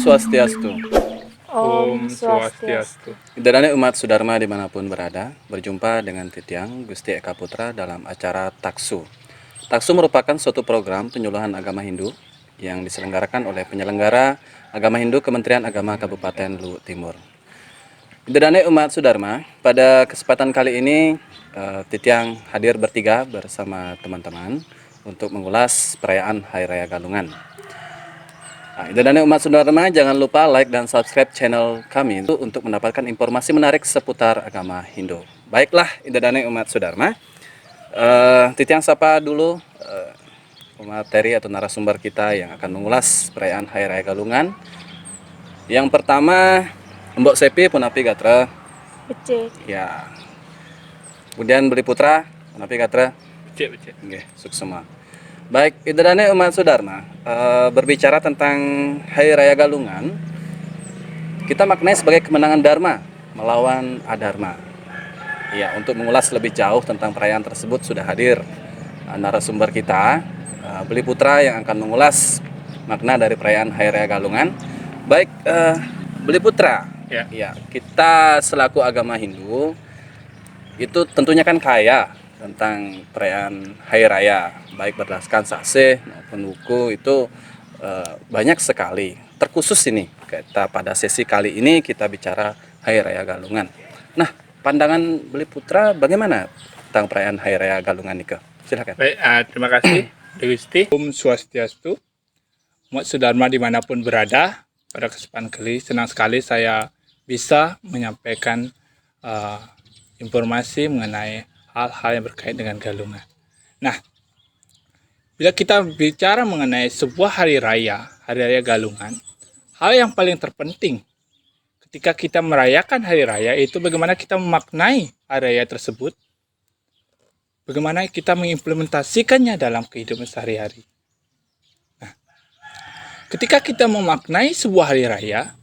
Swastiastu. Om Swastiastu. Idadane umat Sudharma dimanapun berada, berjumpa dengan Titiang Gusti Eka Putra dalam acara Taksu. Taksu merupakan suatu program penyuluhan agama Hindu yang diselenggarakan oleh penyelenggara agama Hindu Kementerian Agama Kabupaten Luwu Timur. Idadane umat Sudharma, pada kesempatan kali ini Titiang hadir bertiga bersama teman-teman untuk mengulas perayaan Hari Raya Galungan. Nah, Idadane umat Sudharma, jangan lupa like dan subscribe channel kami untuk mendapatkan informasi menarik seputar agama Hindu. Baiklah, Idadane umat Sudharma, Titiang sapa dulu materi atau narasumber kita yang akan mengulas perayaan Hari Raya Galungan. Yang pertama, Mbok Sepi Punapi Gatra. Becek. Ya. Kemudian Beli Putra Punapi Gatra. Becek. Oke, suksema. Baik, Idadane umat Sudharma, berbicara tentang Hari Raya Galungan, kita maknai sebagai kemenangan Dharma melawan Adharma. Ya, untuk mengulas lebih jauh tentang perayaan tersebut sudah hadir narasumber kita, Beli Putra, yang akan mengulas makna dari perayaan Hari Raya Galungan. Baik, Beli Putra, ya, kita selaku agama Hindu itu tentunya kan kaya tentang perayaan Hari Raya, baik berdasarkan sase maupun wuku itu banyak sekali. Terkhusus ini kita pada sesi kali ini kita bicara Hari Raya Galungan. Nah, pandangan Beli Putra bagaimana tentang perayaan Hari Raya Galungan Nike? Silakan. Baik, terima kasih Gusti. Om Swastiastu. Umat Sudharma dimanapun berada, pada kesempatan kali senang sekali saya bisa menyampaikan informasi mengenai hal-hal yang berkait dengan Galungan. Nah, bila kita bicara mengenai sebuah hari raya Galungan, hal yang paling terpenting ketika kita merayakan hari raya itu bagaimana kita memaknai hari raya tersebut, bagaimana kita mengimplementasikannya dalam kehidupan sehari-hari. Nah, ketika kita memaknai sebuah hari raya,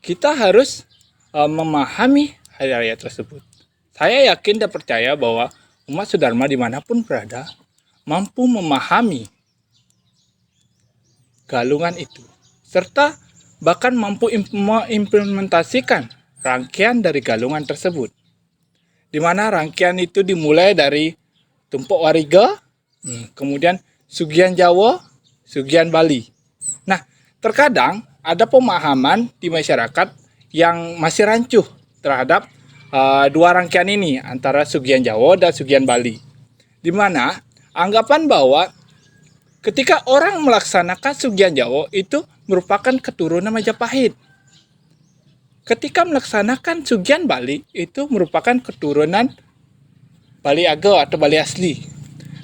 kita harus memahami hari raya tersebut. Saya yakin dan percaya bahwa umat Sudharma dimanapun berada mampu memahami galungan itu, serta bahkan mampu mengimplementasikan rangkaian dari galungan tersebut. Di mana rangkaian itu dimulai dari Tumpuk Wariga, kemudian Sugian Jawa, Sugian Bali. Nah, terkadang ada pemahaman di masyarakat yang masih rancuh terhadap dua rangkaian ini antara Sugian Jawa dan Sugian Bali, di mana anggapan bahwa ketika orang melaksanakan Sugian Jawa itu merupakan keturunan Majapahit, ketika melaksanakan Sugian Bali itu merupakan keturunan Bali Age atau Bali asli.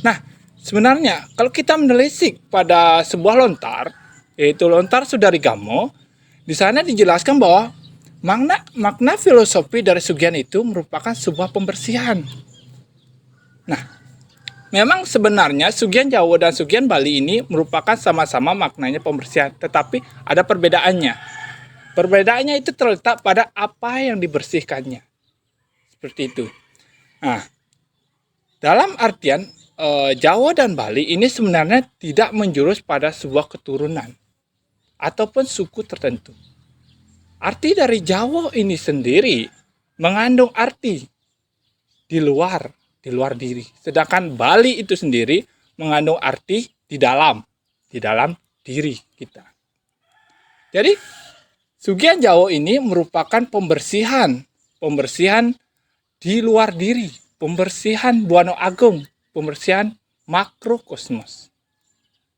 Nah, sebenarnya kalau kita menelisik pada sebuah lontar, yaitu lontar Sudarigamo, di sana dijelaskan bahwa makna filosofi dari Sugian itu merupakan sebuah pembersihan. Nah, memang sebenarnya Sugian Jawa dan Sugian Bali ini merupakan sama-sama maknanya pembersihan, tetapi ada perbedaannya. Perbedaannya itu terletak pada apa yang dibersihkannya. Seperti itu. Nah, dalam artian Jawa dan Bali ini sebenarnya tidak menjurus pada sebuah keturunan ataupun suku tertentu. Arti dari Jawa ini sendiri mengandung arti di luar diri. Sedangkan Bali itu sendiri mengandung arti di dalam diri kita. Jadi Sugian Jawa ini merupakan pembersihan di luar diri, pembersihan Buana Agung, pembersihan makrokosmos.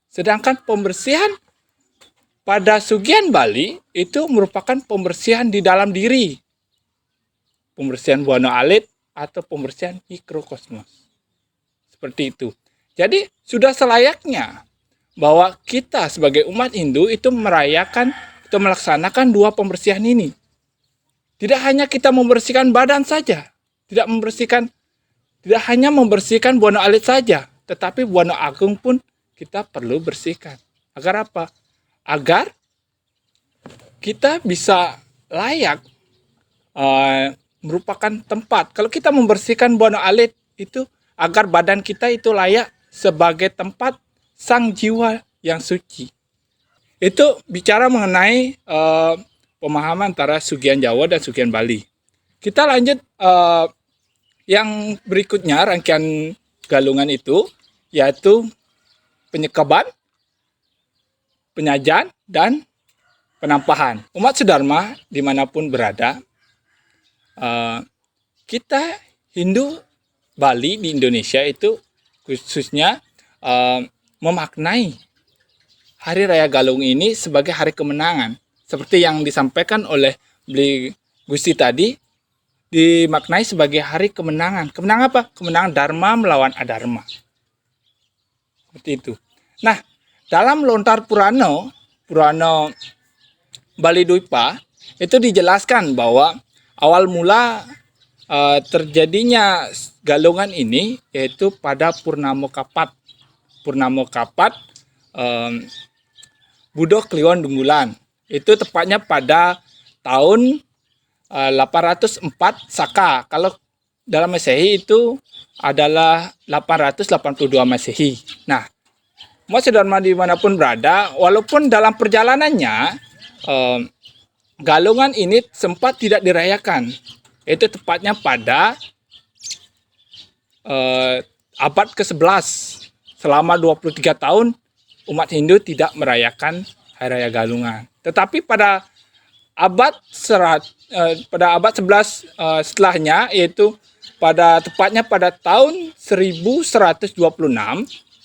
Sedangkan pembersihan pada Sugian Bali itu merupakan pembersihan di dalam diri. Pembersihan Buana Alit atau pembersihan mikrokosmos. Seperti itu. Jadi sudah selayaknya bahwa kita sebagai umat Hindu itu merayakan atau melaksanakan dua pembersihan ini. Tidak hanya kita membersihkan badan saja. Tidak hanya membersihkan Buana Alit saja. Tetapi Buana Agung pun kita perlu bersihkan. Agar apa? Agar kita bisa layak merupakan tempat. Kalau kita membersihkan Buana Alit itu agar badan kita itu layak sebagai tempat sang jiwa yang suci. itu bicara mengenai pemahaman antara Sugian Jawa dan Sugian Bali. Kita lanjut yang berikutnya, rangkaian galungan itu, yaitu penyekaban, penyajian, dan penampahan. Umat Sedharma dimanapun berada, kita Hindu Bali di Indonesia itu khususnya memaknai Hari Raya Galung ini sebagai hari kemenangan. Seperti yang disampaikan oleh Beli Gusti tadi, dimaknai sebagai hari kemenangan. Kemenangan apa? Kemenangan Dharma melawan Adharma. Seperti itu. Nah, dalam Lontar Purana Bali Dwipa, itu dijelaskan bahwa awal mula terjadinya galungan ini yaitu pada Purnama Kapat. Purnama Kapat Budo Kliwon Dunggulan. Itu tepatnya pada tahun 804 Saka. Kalau dalam Masehi itu adalah 882 Masehi. Nah, umat Sedharma dimanapun berada, walaupun dalam perjalanannya galungan ini sempat tidak dirayakan. Itu tepatnya pada abad ke-11. Selama 23 tahun umat Hindu tidak merayakan Hari Raya Galungan. Tetapi pada abad 11 setelahnya, yaitu tepatnya pada tahun 1126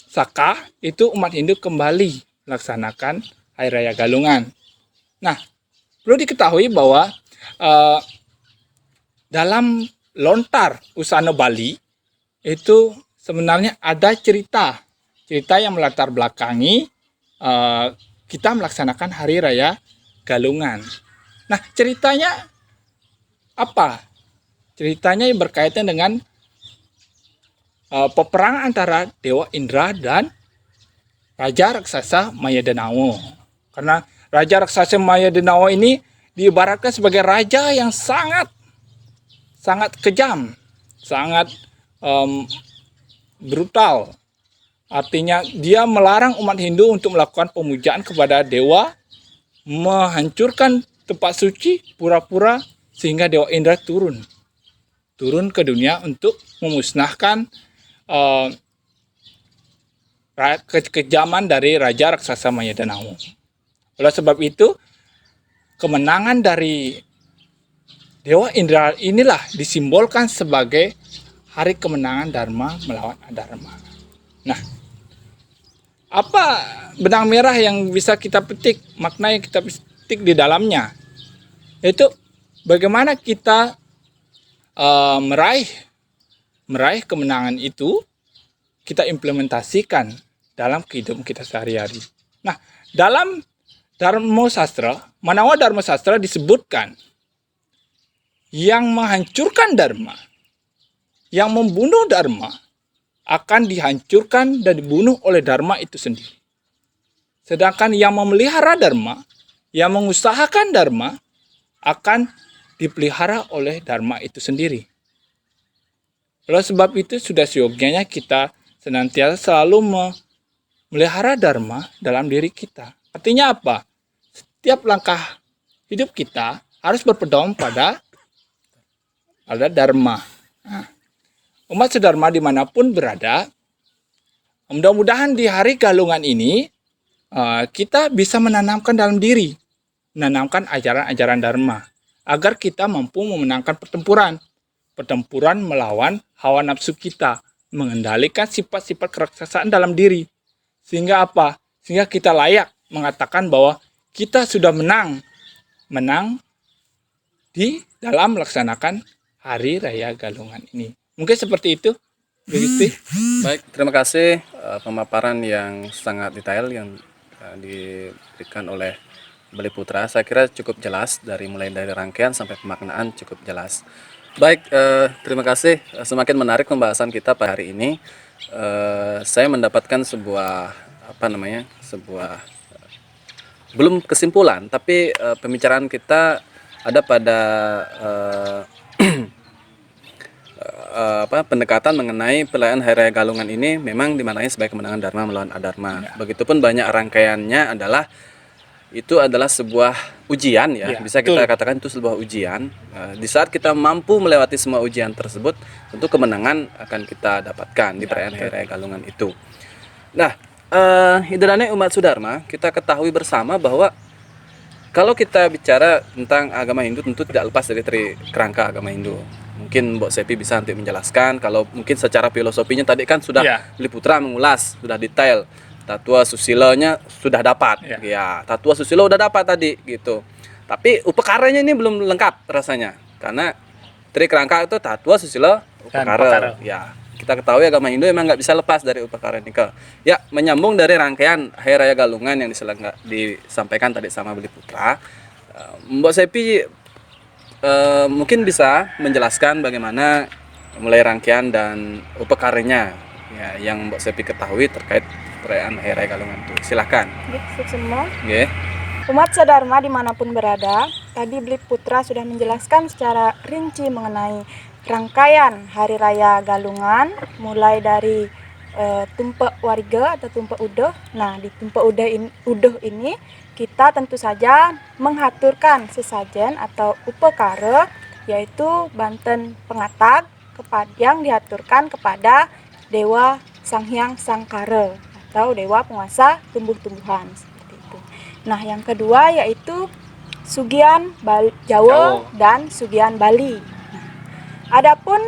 Saka, itu umat Hindu kembali melaksanakan Hari Raya Galungan. Nah, perlu diketahui bahwa dalam Lontar Usana Bali itu sebenarnya ada cerita yang melatar belakangi kita melaksanakan Hari Raya Galungan. Nah, ceritanya apa? Ceritanya yang berkaitan dengan peperangan antara Dewa Indra dan Raja Raksasa Mayadanawa. Karena Raja Raksasa Mayadanawa ini diibaratkan sebagai raja yang sangat kejam, sangat brutal. Artinya dia melarang umat Hindu untuk melakukan pemujaan kepada dewa, menghancurkan tempat suci pura-pura sehingga Dewa Indra turun ke dunia untuk memusnahkan kekejaman dari Raja Raksasa Mayadanawa. Oleh sebab itu, kemenangan dari Dewa Indra inilah disimbolkan sebagai hari kemenangan Dharma melawan Adharma. Nah, apa benang merah yang bisa kita petik, makna yang kita petik di dalamnya? Itu bagaimana kita meraih kemenangan itu, kita implementasikan dalam kehidupan kita sehari-hari. Nah, dalam Dharma Sastra, Manawa Dharma Sastra disebutkan yang menghancurkan Dharma, yang membunuh Dharma, akan dihancurkan dan dibunuh oleh Dharma itu sendiri. Sedangkan yang memelihara Dharma, yang mengusahakan Dharma, akan dipelihara oleh Dharma itu sendiri. Oleh sebab itu sudah seyogyanya kita senantiasa selalu memelihara Dharma dalam diri kita. Artinya apa? Setiap langkah hidup kita harus berpedoman pada Dharma. Nah, umat Sedharma dimanapun berada, mudah-mudahan di hari Galungan ini kita bisa menanamkan dalam diri, menanamkan ajaran-ajaran Dharma, agar kita mampu memenangkan pertempuran melawan hawa nafsu kita, mengendalikan sifat-sifat keraksasaan dalam diri. Sehingga apa? Sehingga kita layak mengatakan bahwa kita sudah menang di dalam melaksanakan Hari Raya Galungan ini. Mungkin seperti itu, Gusti. Baik, terima kasih pemaparan yang sangat detail yang diberikan oleh Beli Putra. Saya kira cukup jelas mulai dari rangkaian sampai pemaknaan cukup jelas. Baik, terima kasih. Semakin menarik pembahasan kita pada hari ini. Saya mendapatkan sebuah belum kesimpulan, tapi pembicaraan kita ada pada pendekatan mengenai perayaan Hari Raya Galungan ini memang dimaknai sebagai kemenangan Dharma melawan Adharma. Begitupun banyak rangkaiannya adalah itu adalah sebuah ujian ya, Ya, bisa kita betul. katakan itu sebuah ujian. Di saat kita mampu melewati semua ujian tersebut, tentu kemenangan akan kita dapatkan di Ya, perayaan Hari betul. Raya Galungan itu. Nah, Hidrane umat Sudharma, kita ketahui bersama bahwa kalau kita bicara tentang agama Hindu tentu tidak lepas dari kerangka agama Hindu. Mungkin Mbok Sepi bisa nanti menjelaskan kalau mungkin secara filosofinya tadi kan sudah Ya. Beli Putra mengulas, sudah detail. Tatua Susilanya sudah dapat. Ya. Ya, Tatua Susilo udah dapat tadi gitu. Tapi upakaranya ini belum lengkap rasanya. Karena kerangka itu Tatua Susilo Dan Upakara. upakara. Ya, kita ketahui agama Hindu emang nggak bisa lepas dari upakara nikah. Ya, menyambung dari rangkaian Hari Raya Galungan yang disampaikan tadi sama Beli Putra, Mbok Sepi mungkin bisa menjelaskan bagaimana mulai rangkaian dan upakaranya ya, yang Mbok Sepi ketahui terkait perayaan Hari Raya Galungan itu. Silakan. Semua Nggih. umat Sedharma dimanapun berada, tadi Beli Putra sudah menjelaskan secara rinci mengenai rangkaian Hari Raya Galungan, mulai dari Tumpek Warga atau Tumpek Udoh. Nah, di Tumpek Udoh ini kita tentu saja menghaturkan sesajen atau upekara, yaitu banten pengatag yang dihaturkan kepada Dewa Sang Hyang Sangkara atau Dewa Penguasa Tumbuh-tumbuhan, seperti itu. Nah, yang kedua yaitu Sugian Jawa dan Sugian Bali. Nah, adapun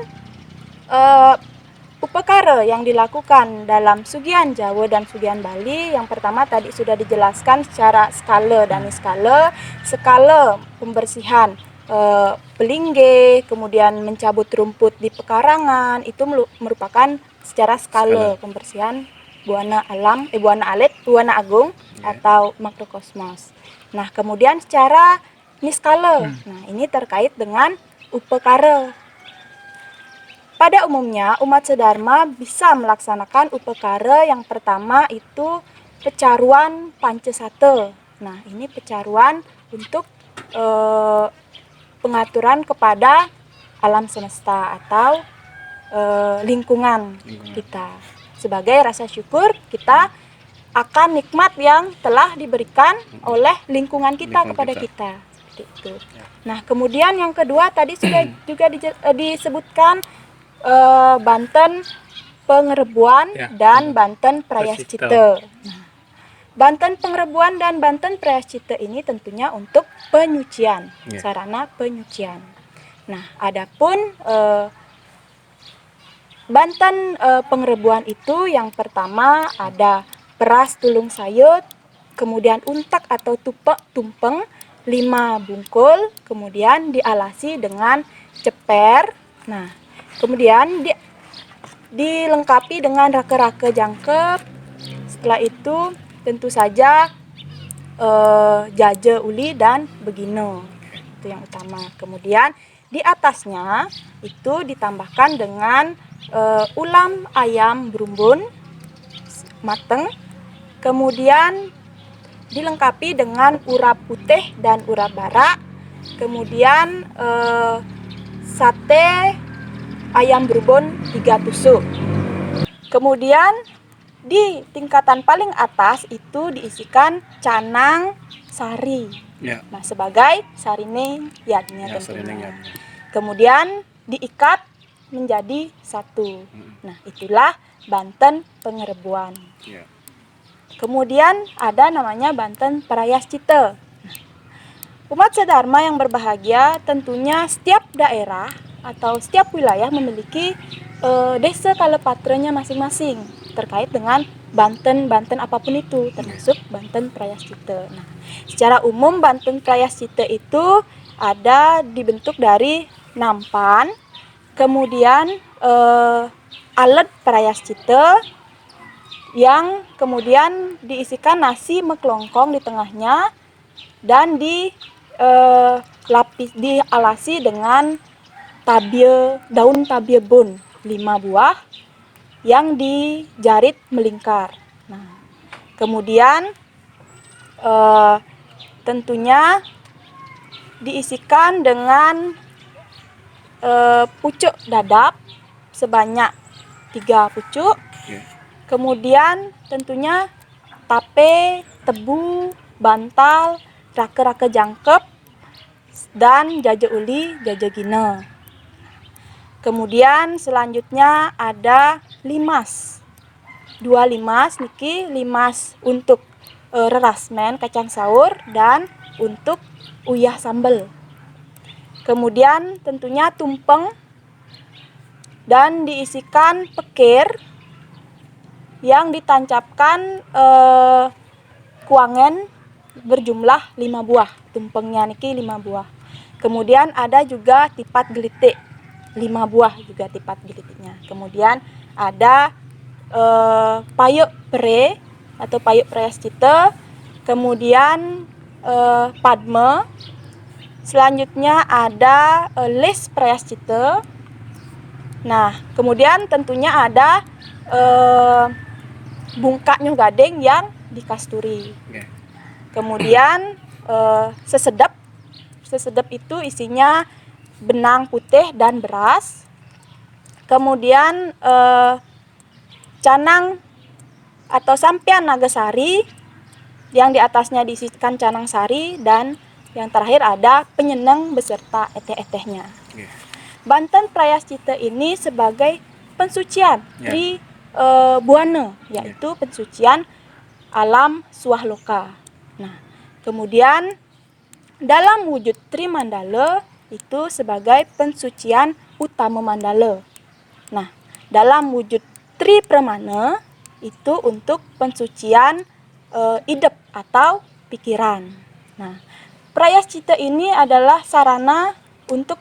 upekara yang dilakukan dalam Sugian Jawa dan Sugian Bali, yang pertama tadi sudah dijelaskan secara skala dan skala pembersihan pelingge, kemudian mencabut rumput di pekarangan, itu merupakan secara skala pembersihan buana alit, buana agung atau makrokosmos. Nah, kemudian secara niskala. Nah, ini terkait dengan upekara. Pada umumnya, umat Sedharma bisa melaksanakan upekara yang pertama itu pecaruan pancasata. Nah, ini pecaruan untuk pengaturan kepada alam semesta atau lingkungan kita. Sebagai rasa syukur kita akan nikmat yang telah diberikan oleh lingkungan kita kepada kita. Seperti itu. Nah, kemudian yang kedua tadi sudah juga disebutkan Banten Pengerebuan dan Banten Prayaschita. Nah, Banten Pengerebuan dan Banten Prayaschita ini tentunya untuk penyucian, sarana penyucian. Nah, adapun Banten Pengerebuan itu yang pertama ada beras tulung sayur, kemudian untak atau tumpeng 5 bungkul, kemudian dialasi dengan ceper. Nah, kemudian dilengkapi dengan rake-rake jangkep. Setelah itu tentu saja jaje uli dan begino. Itu yang utama. Kemudian di atasnya itu ditambahkan dengan ulam ayam berumbun mateng. Kemudian dilengkapi dengan urap putih dan urap barak. Kemudian sate ayam berumbun 3 tusuk. Kemudian di tingkatan paling atas itu diisikan canang sari. Ya. Nah, sebagai sarine yadnya tentunya. Kemudian diikat menjadi satu. Nah, itulah Banten Pengerebuan. Ya. Kemudian ada namanya Banten Prayaschita. Umat Sedharma yang berbahagia, tentunya setiap daerah atau setiap wilayah memiliki desa kalepatranya masing-masing terkait dengan Banten apapun itu, termasuk Banten Prayaschita. Nah, secara umum Banten Prayaschita itu ada dibentuk dari nampan, kemudian alat prayaschita yang kemudian diisikan nasi meklongkong di tengahnya dan dialasi dengan daun tabie bun 5 buah yang dijarit melingkar. Nah, kemudian tentunya diisikan dengan pucuk dadap sebanyak 3 pucuk. Kemudian tentunya tape, tebu, bantal, rake-rake jangkep, dan jaje uli, jaje gine. Kemudian selanjutnya ada limas. 2 limas niki, limas untuk rerasmen kacang saur dan untuk uyah sambal. Kemudian tentunya tumpeng dan diisikan pekir yang ditancapkan kuangen berjumlah 5 buah. Tumpengnya niki 5 buah. Kemudian ada juga tipat gelitik 5 buah juga tipat gelitiknya. Kemudian ada payuk pre atau payuk prayascita, kemudian padme. Selanjutnya ada les prayascita. Nah, kemudian tentunya ada bungkak nyuh gading yang dikasturi. Kemudian sesedap itu isinya benang putih dan beras. Kemudian canang atau sampian nagasari yang di atasnya diisikan canang sari, dan yang terakhir ada penyeneng beserta eteh-etehnya. Banten Prayascita ini sebagai pensucian di Buana, yaitu pensucian alam Swahloka. Nah, kemudian dalam wujud Trimandala itu sebagai pensucian utama mandala. Nah, dalam wujud Tri Pramana itu untuk pensucian idep atau pikiran. Nah, Prayascita ini adalah sarana untuk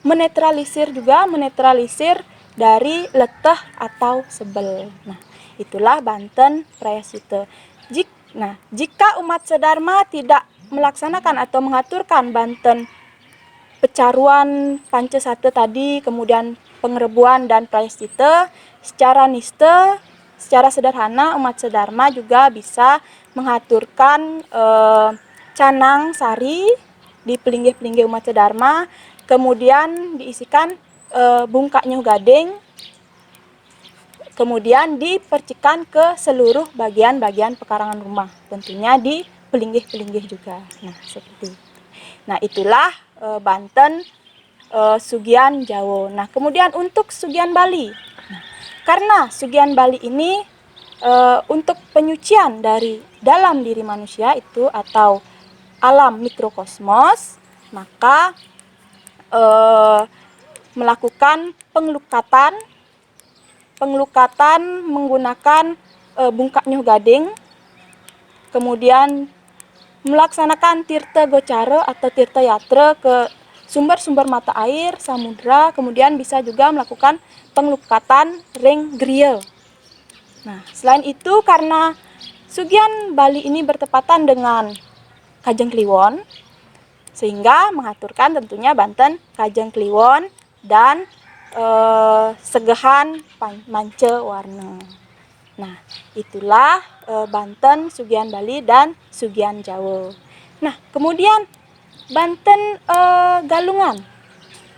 menetralisir dari letah atau sebel. Nah, itulah Banten Prayascita. Jika umat sedharma tidak melaksanakan atau mengaturkan Banten pecaruan pancasate tadi, kemudian pengerebuan dan prayascita secara niste, secara sederhana, umat sedharma juga bisa mengaturkan canang sari di pelinggih-pelinggih umat sedharma, kemudian diisikan bungkak nyuh gading, kemudian dipercikan ke seluruh bagian-bagian pekarangan rumah, tentunya di pelinggih-pelinggih juga. Nah, seperti itu. Nah, itulah Banten Sugian Jawa. Nah, kemudian untuk Sugian Bali. Nah, karena Sugian Bali ini untuk penyucian dari dalam diri manusia itu atau alam mikrokosmos, maka melakukan pengelukatan menggunakan bungkak nyuh gading, kemudian melaksanakan tirta gocara atau tirta yatra ke sumber-sumber mata air, samudra, kemudian bisa juga melakukan pengelukatan ring griya. Nah, selain itu karena Sugian Bali ini bertepatan dengan Kajeng Kliwon, sehingga mengaturkan tentunya Banten Kajeng Kliwon dan Segehan Mance Warna. Nah, itulah Banten, Sugian Bali, dan Sugian Jawa. Nah, kemudian Banten Galungan.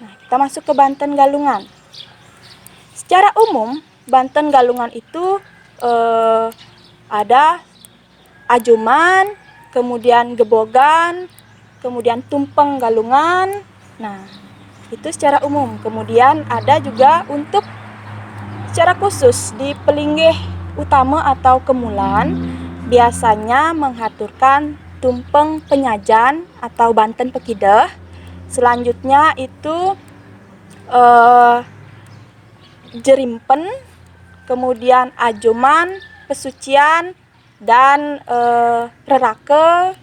Nah, kita masuk ke Banten Galungan. Secara umum, Banten Galungan itu ada ajuman, kemudian gebogan, kemudian tumpeng galungan. Nah, itu secara umum. Kemudian ada juga untuk secara khusus di pelinggih utama atau kemulan biasanya mengaturkan tumpeng penyajan atau Banten Pekidah. Selanjutnya itu jerimpen, kemudian ajuman, pesucian, dan rerake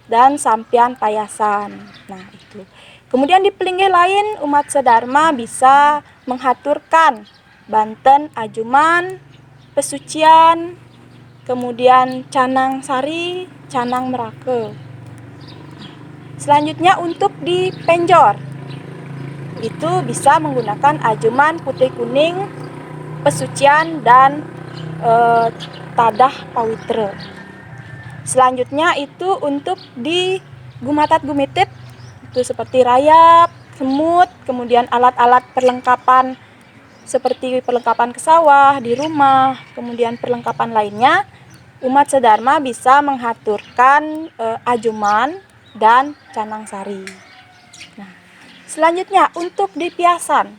dan sampian payasan. Nah, itu. Kemudian di pelinggih lain umat sedharma bisa mengaturkan Banten ajuman, pesucian, kemudian canang sari, canang merake. Selanjutnya untuk di penjor itu bisa menggunakan ajuman putih kuning, pesucian, dan tadah pawitra. Selanjutnya itu untuk di gumatat gumitit itu seperti rayap, semut, kemudian alat-alat perlengkapan seperti perlengkapan ke sawah, di rumah, kemudian perlengkapan lainnya umat sedharma bisa menghaturkan ajuman dan canang sari. Nah, selanjutnya untuk di piasan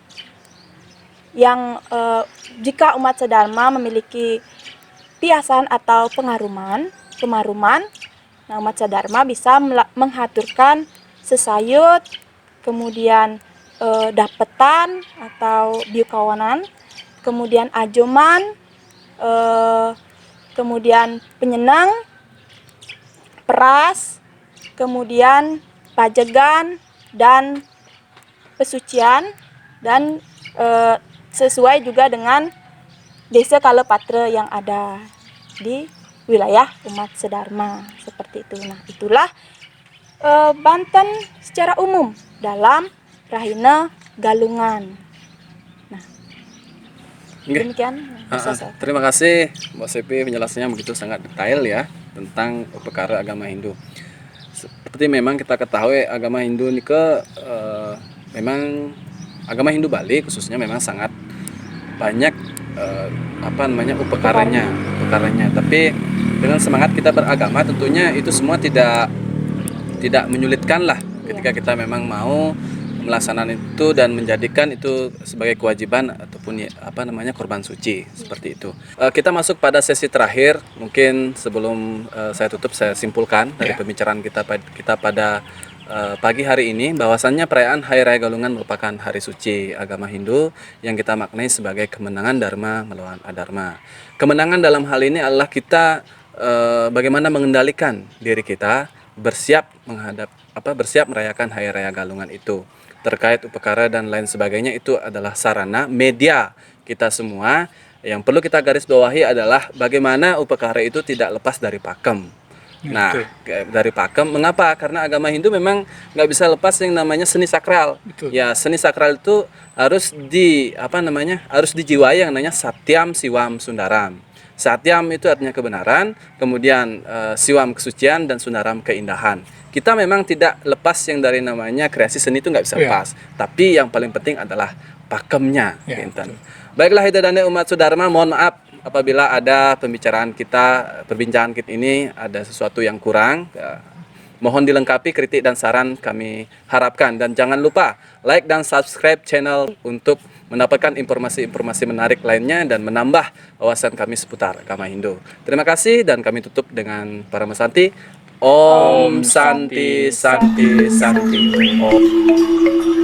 yang jika umat sedharma memiliki piasan atau pemaruman, nah umat sedharma bisa menghaturkan sesayut, kemudian dapetan atau biukawanan, kemudian ajoman, kemudian penyenang, peras, kemudian pajegan dan pesucian, dan sesuai juga dengan desa Kalepatra yang ada di wilayah umat sedharma seperti itu. Nah, itulah Banten secara umum dalam Rahina Galungan. Nah, demikian bisa saya. Terima kasih Mbak Sepi, penjelasannya begitu sangat detail ya tentang perkara agama Hindu. Seperti memang kita ketahui agama Hindu ini memang agama Hindu Bali khususnya memang sangat banyak upakaranya. Tapi dengan semangat kita beragama tentunya itu semua tidak menyulitkan lah ketika kita memang mau melaksanakan itu dan menjadikan itu sebagai kewajiban ataupun korban suci seperti itu. Kita masuk pada sesi terakhir. Mungkin sebelum saya tutup, saya simpulkan dari pembicaraan kita pada pagi hari ini bahwasannya perayaan Hari Raya Galungan merupakan hari suci agama Hindu yang kita maknai sebagai kemenangan Dharma melawan Adharma. Kemenangan dalam hal ini adalah kita bagaimana mengendalikan diri kita bersiap merayakan Hari Raya Galungan itu. Terkait upakara dan lain sebagainya itu adalah sarana media kita semua. Yang perlu kita garis bawahi adalah bagaimana upakara itu tidak lepas dari pakem. Nah, dari pakem, mengapa? Karena agama Hindu memang nggak bisa lepas yang namanya seni sakral. Betul. Ya, seni sakral itu harus harus dijiwai yang namanya Satyam, Siwam, Sundaram. Satyam itu artinya kebenaran, kemudian Siwam kesucian, dan Sundaram keindahan. Kita memang tidak lepas yang dari namanya kreasi seni itu nggak bisa lepas. Tapi yang paling penting adalah pakemnya. Baiklah Hidadane umat Sudharma, mohon maaf apabila ada perbincangan kita ini ada sesuatu yang kurang. Mohon dilengkapi, kritik dan saran kami harapkan. Dan jangan lupa like dan subscribe channel untuk mendapatkan informasi-informasi menarik lainnya dan menambah wawasan kami seputar agama Hindu. Terima kasih dan kami tutup dengan Paramasanti. Om Santi Santi Santi Om.